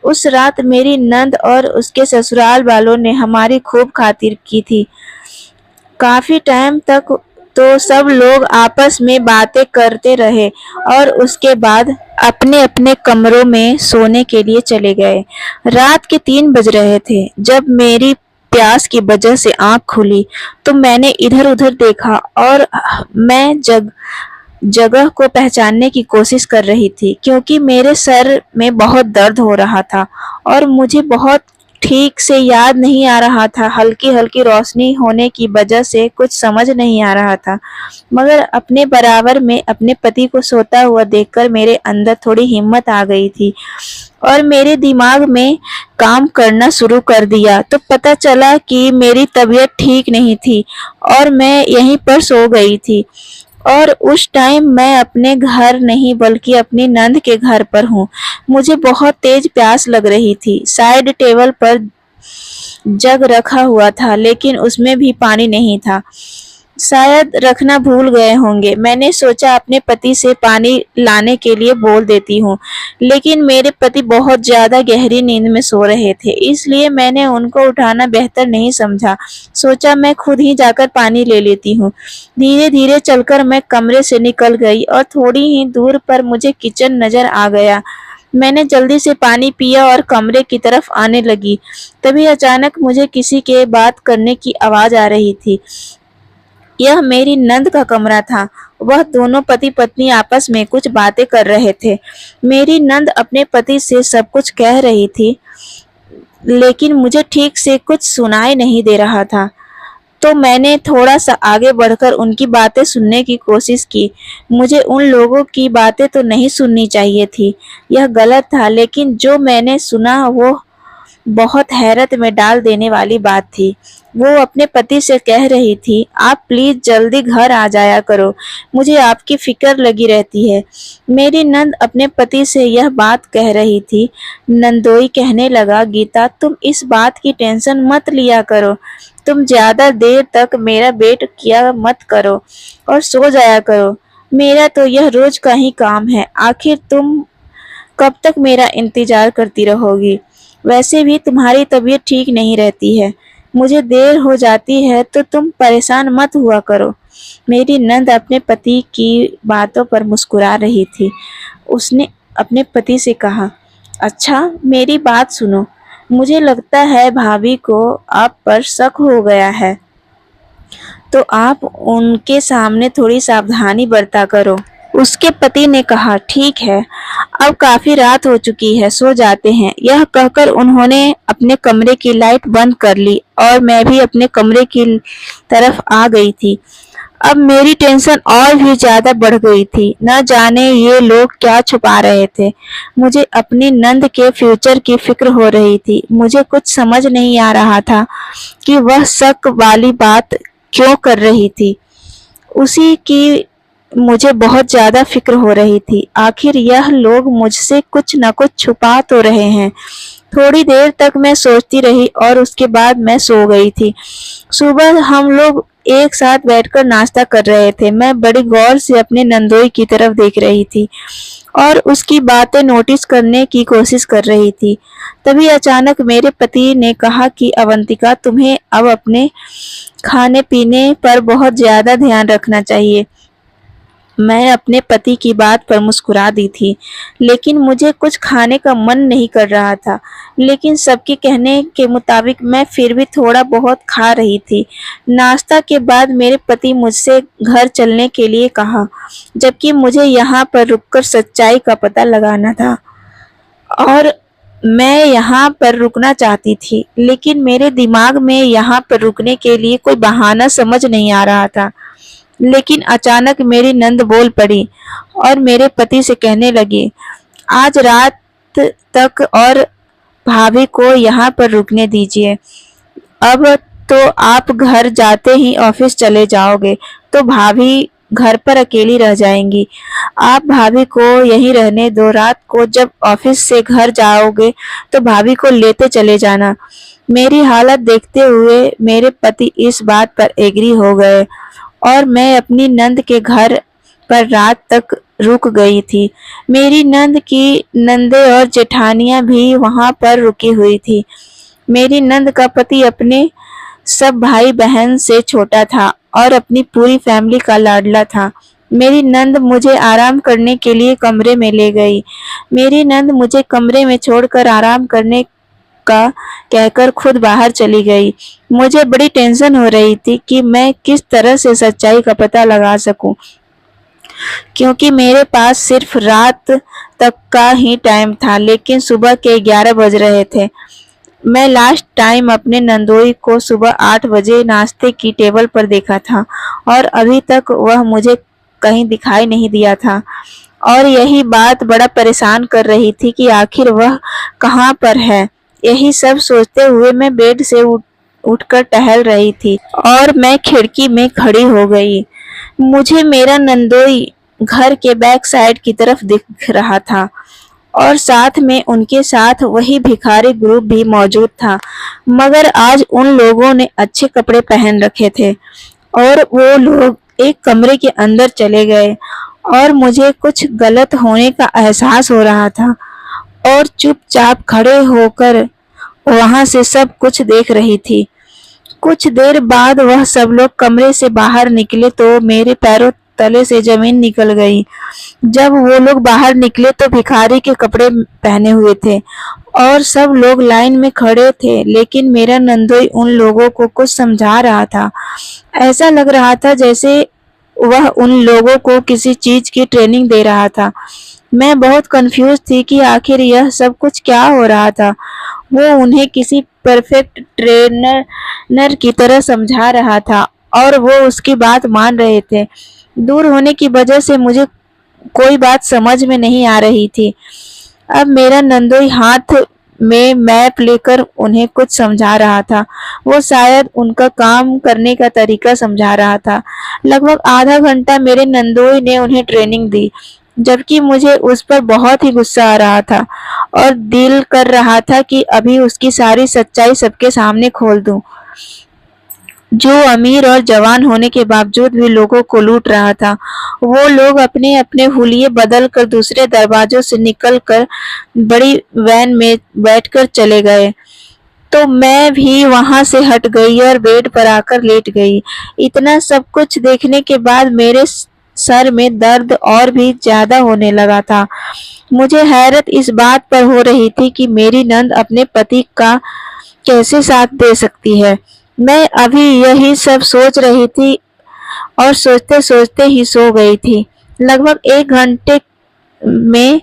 उस रात मेरी नंद और उसके ससुराल वालों ने हमारी खूब खातिर की थी। काफी टाइम तक तो सब लोग आपस में बातें करते रहे और उसके बाद अपने अपने कमरों में सोने के लिए चले गए। रात के 3 बज रहे थे जब मेरी प्यास की वजह से आंख खुली तो मैंने इधर उधर देखा और मैं जगह को पहचानने की कोशिश कर रही थी, क्योंकि मेरे सर में बहुत दर्द हो रहा था और मुझे बहुत ठीक से याद नहीं आ रहा था। हल्की हल्की रोशनी होने की वजह से कुछ समझ नहीं आ रहा था, मगर अपने बराबर में अपने पति को सोता हुआ देखकर मेरे अंदर थोड़ी हिम्मत आ गई थी और मेरे दिमाग में काम करना शुरू कर दिया। तो पता चला कि मेरी तबीयत ठीक नहीं थी और मैं यहीं पर सो गई थी और उस टाइम मैं अपने घर नहीं बल्कि अपनी नंद के घर पर हूँ। मुझे बहुत तेज प्यास लग रही थी। साइड टेबल पर जग रखा हुआ था, लेकिन उसमें भी पानी नहीं था। शायद रखना भूल गए होंगे। मैंने सोचा अपने पति से पानी लाने के लिए बोल देती हूँ, लेकिन मेरे पति बहुत ज्यादा गहरी नींद में सो रहे थे, इसलिए मैंने उनको उठाना बेहतर नहीं समझा। सोचा मैं खुद ही जाकर पानी ले लेती हूँ। धीरे धीरे चलकर मैं कमरे से निकल गई और थोड़ी ही दूर पर मुझे किचन नजर आ गया। मैंने जल्दी से पानी पिया और कमरे की तरफ आने लगी। तभी अचानक मुझे किसी के बात करने की आवाज आ रही थी। यह मेरी नंद का कमरा था। वह दोनों पति पत्नी आपस में कुछ बातें कर रहे थे। मेरी नंद अपने पति से सब कुछ कह रही थी, लेकिन मुझे ठीक से कुछ सुनाई नहीं दे रहा था। तो मैंने थोड़ा सा आगे बढ़कर उनकी बातें सुनने की कोशिश की। मुझे उन लोगों की बातें तो नहीं सुननी चाहिए थी, यह गलत था, लेकिन जो मैंने सुना वो बहुत हैरत में डाल देने वाली बात थी। वो अपने पति से कह रही थी, आप प्लीज जल्दी घर आ जाया करो, मुझे आपकी फिक्र लगी रहती है। मेरी नंद अपने पति से यह बात कह रही थी। नंदोई कहने लगा, गीता तुम इस बात की टेंशन मत लिया करो, तुम ज्यादा देर तक मेरा वेट किया मत करो और सो जाया करो। मेरा तो यह रोज का ही काम है, आखिर तुम कब तक मेरा इंतजार करती रहोगी? वैसे भी तुम्हारी तबीयत ठीक नहीं रहती है, मुझे देर हो जाती है तो तुम परेशान मत हुआ करो। मेरी नंद अपने पति की बातों पर मुस्कुरा रही थी। उसने अपने पति से कहा, अच्छा मेरी बात सुनो, मुझे लगता है भाभी को आप पर शक हो गया है, तो आप उनके सामने थोड़ी सावधानी बरता करो। उसके पति ने कहा, ठीक है, अब काफी रात हो चुकी है, सो जाते हैं। यह कहकर उन्होंने अपने कमरे की लाइट बंद कर ली और मैं भी अपने कमरे की तरफ आ गई थी। अब मेरी टेंशन और भी ज्यादा बढ़ गई थी। न जाने ये लोग क्या छुपा रहे थे। मुझे अपनी नंद के फ्यूचर की फिक्र हो रही थी। मुझे कुछ समझ नहीं आ रहा था कि वह शक वाली बात क्यों कर रही थी। उसी की मुझे बहुत ज्यादा फिक्र हो रही थी। आखिर यह लोग मुझसे कुछ न कुछ छुपा तो रहे हैं। थोड़ी देर तक मैं सोचती रही और उसके बाद मैं सो गई थी। सुबह हम लोग एक साथ बैठकर नाश्ता कर रहे थे। मैं बड़ी गौर से अपने नंदोई की तरफ देख रही थी और उसकी बातें नोटिस करने की कोशिश कर रही थी। तभी अचानक मेरे पति ने कहा कि अवंतिका, तुम्हें अब अपने खाने पीने पर बहुत ज्यादा ध्यान रखना चाहिए। मैं अपने पति की बात पर मुस्कुरा दी थी, लेकिन मुझे कुछ खाने का मन नहीं कर रहा था। लेकिन सबके कहने के मुताबिक मैं फिर भी थोड़ा बहुत खा रही थी। नाश्ता के बाद मेरे पति मुझसे घर चलने के लिए कहा, जबकि मुझे यहाँ पर रुककर सच्चाई का पता लगाना था और मैं यहाँ पर रुकना चाहती थी, लेकिन मेरे दिमाग में यहाँ पर रुकने के लिए कोई बहाना समझ नहीं आ रहा था। लेकिन अचानक मेरी नंद बोल पड़ी और मेरे पति से कहने लगी, आज रात तक और भाभी को यहाँ पर रुकने दीजिए। अब तो आप घर जाते ही ऑफिस चले जाओगे तो भाभी घर पर अकेली रह जाएंगी। आप भाभी को यहीं रहने दो। रात को जब ऑफिस से घर जाओगे तो भाभी को लेते चले जाना। मेरी हालत देखते हुए मेरे पति इस बात पर एग्री हो गए और मैं अपनी नंद के घर पर रात तक रुक गई थी। मेरी नंद की नंदे और जेठानियां भी वहां पर रुकी हुई थी। मेरी नंद का पति अपने सब भाई बहन से छोटा था और अपनी पूरी फैमिली का लाडला था। मेरी नंद मुझे आराम करने के लिए कमरे में ले गई। मेरी नंद मुझे कमरे में छोड़कर आराम करने का कहकर खुद बाहर चली गई। मुझे बड़ी टेंशन हो रही थी कि मैं किस तरह से सच्चाई का पता लगा सकूं, क्योंकि मेरे पास सिर्फ रात तक का ही टाइम था, लेकिन सुबह के 11 बज रहे थे। मैं लास्ट टाइम अपने नंदोई को सुबह 8 बजे नाश्ते की टेबल पर देखा था और अभी तक वह मुझे कहीं दिखाई नहीं दिया था और यही बात बड़ा परेशान कर रही थी कि आखिर वह कहाँ पर है। यही सब सोचते हुए मैं बेड से उठकर टहल रही थी और मैं खिड़की में खड़ी हो गई। मुझे मेरा नंदोई घर के बैक साइड की तरफ दिख रहा था और साथ में उनके साथ वही भिखारी ग्रुप भी मौजूद था, मगर आज उन लोगों ने अच्छे कपड़े पहन रखे थे और वो लोग एक कमरे के अंदर चले गए और मुझे कुछ गलत होने का एहसास हो रहा था और चुपचाप खड़े होकर वहां से सब कुछ देख रही थी। कुछ देर बाद वह सब लोग कमरे से बाहर निकले तो मेरे पैरों तले से जमीन निकल गई। जब वो लोग बाहर निकले तो भिखारी के कपड़े पहने हुए थे और सब लोग लाइन में खड़े थे, लेकिन मेरा नंदोई उन लोगों को कुछ समझा रहा था। ऐसा लग रहा था जैसे वह उन लोगों को किसी चीज की ट्रेनिंग दे रहा था। मैं बहुत कंफ्यूज थी कि आखिर यह सब कुछ क्या हो रहा था। वो उन्हें किसी परफेक्ट ट्रेनर की तरह समझा रहा था और वो उसकी बात मान रहे थे। दूर होने की वजह से मुझे कोई बात समझ में नहीं आ रही थी। अब मेरा नंदोई हाथ में मैप लेकर उन्हें कुछ समझा रहा था। वो शायद उनका काम करने का तरीका समझा रहा था। लगभग आधा घंटा मेरे नंदोई ने उन्हें ट्रेनिंग दी, जबकि मुझे उस पर बहुत ही गुस्सा आ रहा था और दिल कर रहा था कि अभी उसकी सारी सच्चाई सबके सामने खोल दूं। जो अमीर और जवान होने के बावजूद भी लोगों को लूट रहा था, वो लोग अपने अपने हुलिये बदल कर दूसरे दरवाजों से निकल कर बड़ी वैन में बैठकर चले गए। तो मैं भी वहां से हट गई और बेड पर आकर लेट गई। इतना सब कुछ देखने के बाद मेरे सर में दर्द और भी ज्यादा होने लगा था। मुझे हैरत इस बात पर हो रही थी कि मेरी नंद अपने पति का कैसे साथ दे सकती है। मैं अभी यही सब सोच रही थी और सोचते सोचते ही सो गई थी। लगभग में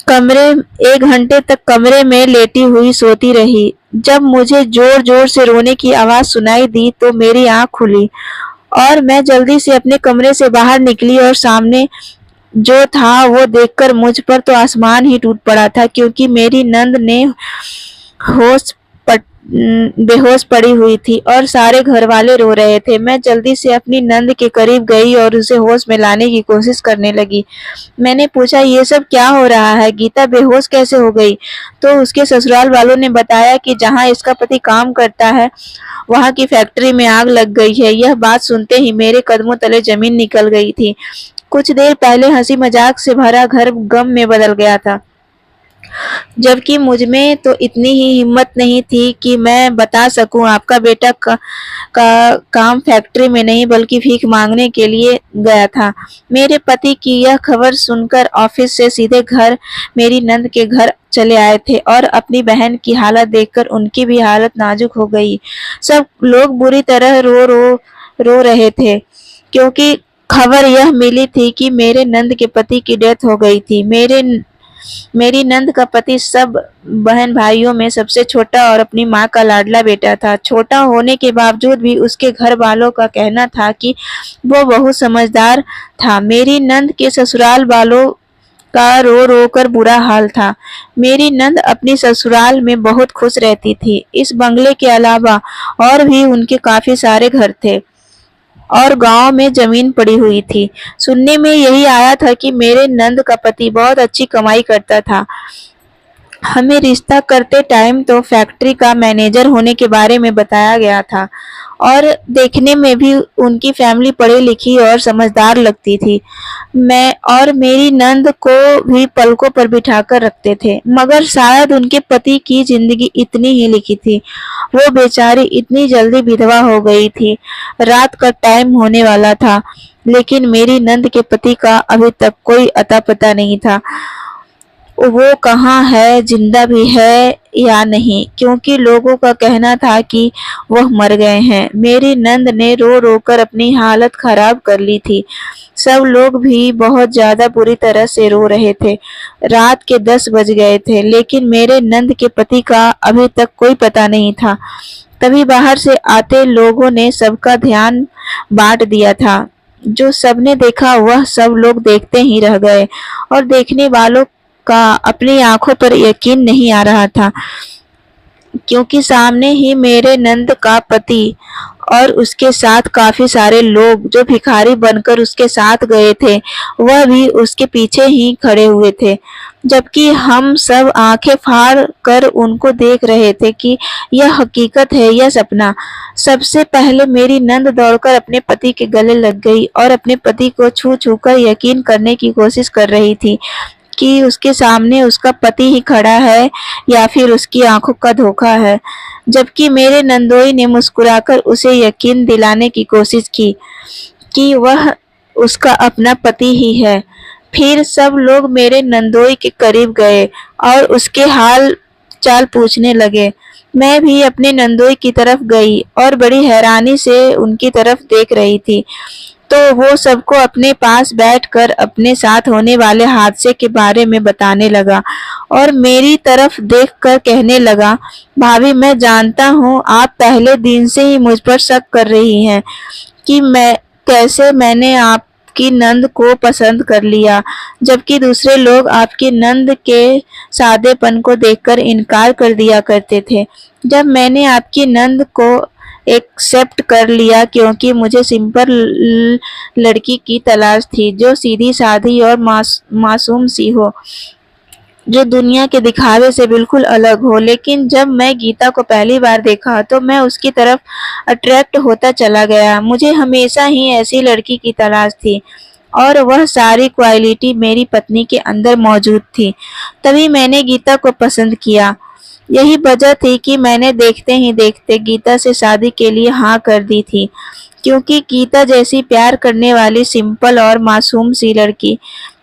कमरे 1 घंटे तक कमरे में लेटी हुई सोती रही। जब मुझे जोर जोर से रोने की आवाज सुनाई दी तो मेरी आंख खुली और मैं जल्दी से अपने कमरे से बाहर निकली और सामने जो था वो देखकर मुझ पर तो आसमान ही टूट पड़ा था, क्योंकि मेरी नंद ने होश बेहोश पड़ी हुई थी और सारे घर वाले रो रहे थे। मैं जल्दी से अपनी नंद के करीब गई और उसे होश में लाने की कोशिश करने लगी। मैंने पूछा, ये सब क्या हो रहा है? गीता बेहोश कैसे हो गई? तो उसके ससुराल वालों ने बताया कि जहाँ इसका पति काम करता है वहाँ की फैक्ट्री में आग लग गई है। यह बात सुनते ही मेरे कदमों तले जमीन निकल गई थी। कुछ देर पहले हंसी मजाक से भरा घर गम में बदल गया था, जबकि मुझमें तो इतनी ही हिम्मत नहीं थी कि मैं बता सकूं आपका बेटा का काम फैक्ट्री में नहीं बल्कि भीख मांगने के लिए गया था। मेरे पति की यह खबर सुनकर ऑफिस से सीधे घर मेरी नंद के घर चले आए थे और अपनी बहन की हालत देखकर उनकी भी हालत नाजुक हो गई। सब लोग बुरी तरह रो रहे थे, क्योंकि खबर यह मिली थी कि मेरे नंद के पति की डेथ हो गई थी। मेरी नंद का पति सब बहन भाइयों में सबसे छोटा और अपनी माँ का लाडला बेटा था। छोटा होने के बावजूद भी उसके घर वालों का कहना था कि वो बहुत समझदार था। मेरी नंद के ससुराल वालों का रो रो कर बुरा हाल था। मेरी नंद अपनी ससुराल में बहुत खुश रहती थी। इस बंगले के अलावा और भी उनके काफी सारे घर थे और गांव में जमीन पड़ी हुई थी। सुनने में यही आया था कि मेरे नंद का पति बहुत अच्छी कमाई करता था। हमें रिश्ता करते टाइम तो फैक्ट्री का मैनेजर होने के बारे में बताया गया था और देखने में भी उनकी फैमिली पढ़ी लिखी और समझदार लगती थी। मैं और मेरी नंद को भी पलकों पर बिठाकर रखते थे, मगर शायद उनके पति की जिंदगी इतनी ही लिखी थी। वो बेचारी इतनी जल्दी विधवा हो गई थी। रात का टाइम होने वाला था, लेकिन मेरी नंद के पति का अभी तक कोई अता पता नहीं था। वो कहाँ है, जिंदा भी है या नहीं, क्योंकि लोगों का कहना था कि वह मर गए हैं। मेरी नंद ने रो रो कर अपनी हालत खराब कर ली थी। सब लोग भी बहुत ज्यादा बुरी तरह से रो रहे थे। रात के 10 बज गए थे, लेकिन मेरे नंद के पति का अभी तक कोई पता नहीं था। तभी बाहर से आते लोगों ने सबका ध्यान बांट दिया था। जो सबने देखा वह सब लोग देखते ही रह गए और देखने वालों का अपनी आंखों पर यकीन नहीं आ रहा था, क्योंकि सामने ही मेरे नंद का पति और उसके साथ काफी सारे लोग जो भिखारी बनकर उसके साथ गए थे वह भी उसके पीछे ही खड़े हुए थे, जबकि हम सब आंखें फाड़ कर उनको देख रहे थे कि यह हकीकत है या सपना। सबसे पहले मेरी नंद दौड़कर अपने पति के गले लग गई और अपने पति को छू छू कर यकीन करने की कोशिश कर रही थी कि उसके सामने उसका पति ही खड़ा है या फिर उसकी आंखों का धोखा है, जबकि मेरे नंदोई ने मुस्कुराकर उसे यकीन दिलाने की कोशिश की कि वह उसका अपना पति ही है। फिर सब लोग मेरे नंदोई के करीब गए और उसके हाल चाल पूछने लगे। मैं भी अपने नंदोई की तरफ गई और बड़ी हैरानी से उनकी तरफ देख रही थी। तो वो सबको अपने पास बैठकर अपने साथ होने वाले हादसे के बारे में बताने लगा और मेरी तरफ देखकर कहने लगा, भाभी मैं जानता हूँ आप पहले दिन से ही मुझ पर शक कर रही हैं कि मैंने आपकी नंद को पसंद कर लिया, जबकि दूसरे लोग आपकी नंद के सादेपन को देखकर इनकार कर दिया करते थे। जब मैंने आपकी नंद को एक्सेप्ट कर लिया क्योंकि मुझे सिंपल लड़की की तलाश थी जो सीधी साधी और मासूम सी हो, जो दुनिया के दिखावे से बिल्कुल अलग हो। लेकिन जब मैं गीता को पहली बार देखा तो मैं उसकी तरफ अट्रैक्ट होता चला गया। मुझे हमेशा ही ऐसी लड़की की तलाश थी और वह सारी क्वालिटी मेरी पत्नी के अंदर मौजूद थी। तभी मैंने गीता को पसंद किया। यही वजह थी कि मैंने देखते ही देखते गीता से शादी के लिए हाँ कर दी थी, क्योंकि गीता जैसी प्यार करने वाली सिंपल और मासूम सी लड़की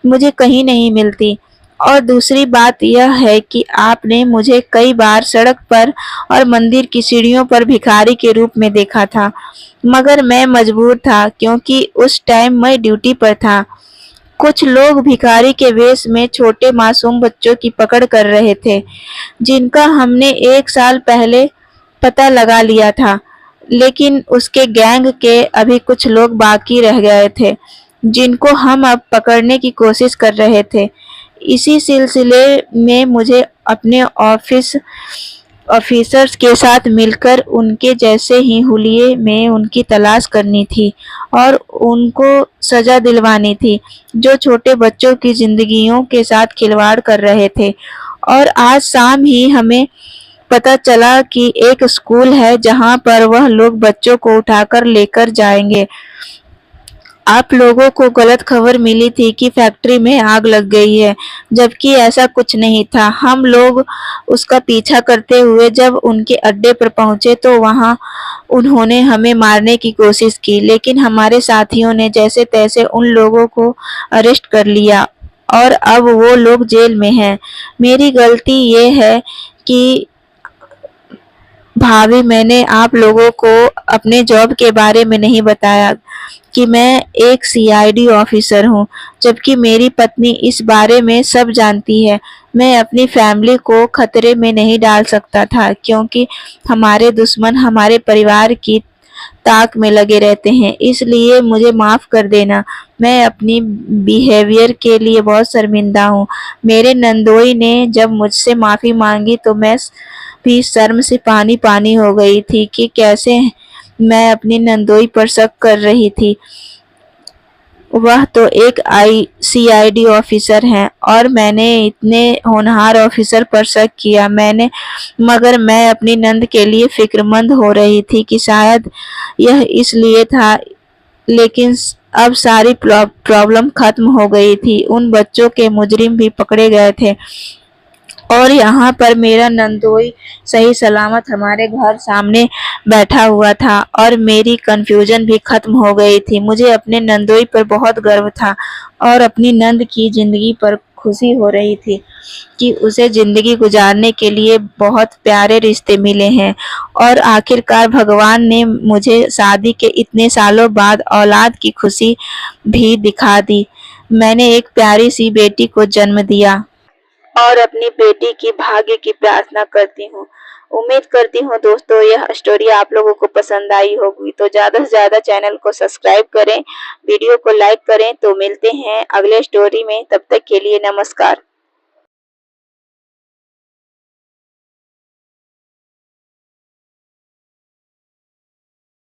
मुझे कहीं नहीं मिलती। और दूसरी बात यह है कि आपने मुझे कई बार सड़क पर और मंदिर की सीढ़ियों पर भिखारी के रूप में देखा था, मगर मैं मजबूर था क्योंकि उस टाइम मैं ड्यूटी पर था। कुछ लोग भिखारी के वेश में छोटे मासूम बच्चों की पकड़ कर रहे थे, जिनका हमने 1 साल पहले पता लगा लिया था, लेकिन उसके गैंग के अभी कुछ लोग बाकी रह गए थे, जिनको हम अब पकड़ने की कोशिश कर रहे थे। इसी सिलसिले में मुझे अपने ऑफिसर्स के साथ मिलकर उनके जैसे ही हुलिये में उनकी तलाश करनी थी और उनको सजा दिलवानी थी, जो छोटे बच्चों की जिंदगियों के साथ खिलवाड़ कर रहे थे। और आज शाम ही हमें पता चला कि एक स्कूल है जहां पर वह लोग बच्चों को उठाकर लेकर जाएंगे। आप लोगों को गलत खबर मिली थी कि फैक्ट्री में आग लग गई है, जबकि ऐसा कुछ नहीं था। हम लोग उसका पीछा करते हुए जब उनके अड्डे पर पहुंचे तो वहां उन्होंने हमें मारने की कोशिश की, लेकिन हमारे साथियों ने जैसे तैसे उन लोगों को अरेस्ट कर लिया और अब वो लोग जेल में हैं। मेरी गलती ये है कि भाभी मैंने आप लोगों को अपने जॉब के बारे में नहीं बताया कि मैं एक सीआईडी ऑफिसर हूँ, जबकि मेरी पत्नी इस बारे में सब जानती है। मैं अपनी फैमिली को खतरे में नहीं डाल सकता था क्योंकि हमारे दुश्मन हमारे परिवार की ताक में लगे रहते हैं, इसलिए मुझे माफ कर देना। मैं अपनी बिहेवियर के लिए बहुत शर्मिंदा हूँ। मेरे नंदोई ने जब मुझसे माफी मांगी तो मैं भी शर्म से पानी पानी हो गई थी कि कैसे मैं अपनी नंदोई पर शक कर रही थी। वह तो एक सीआईडी ऑफिसर हैं और मैंने इतने होनहार ऑफिसर पर शक किया मगर मैं अपनी नंद के लिए फिक्रमंद हो रही थी कि शायद यह इसलिए था, लेकिन अब सारी प्रॉब्लम खत्म हो गई थी। उन बच्चों के मुजरिम भी पकड़े गए थे और यहाँ पर मेरा नंदोई सही सलामत हमारे घर सामने बैठा हुआ था और मेरी कंफ्यूजन भी खत्म हो गई थी। मुझे अपने नंदोई पर बहुत गर्व था और अपनी नंद की जिंदगी पर खुशी हो रही थी कि उसे जिंदगी गुजारने के लिए बहुत प्यारे रिश्ते मिले हैं और आखिरकार भगवान ने मुझे शादी के इतने सालों बाद औलाद की खुशी भी दिखा दी। मैंने एक प्यारी सी बेटी को जन्म दिया और अपनी बेटी की भाग्य की प्रार्थना करती हूँ। उम्मीद करती हूँ दोस्तों यह स्टोरी आप लोगों को पसंद आई होगी, तो ज़्यादा से ज़्यादा चैनल को सब्सक्राइब करें, वीडियो को लाइक करें। तो मिलते हैं अगले स्टोरी में, तब तक के लिए नमस्कार।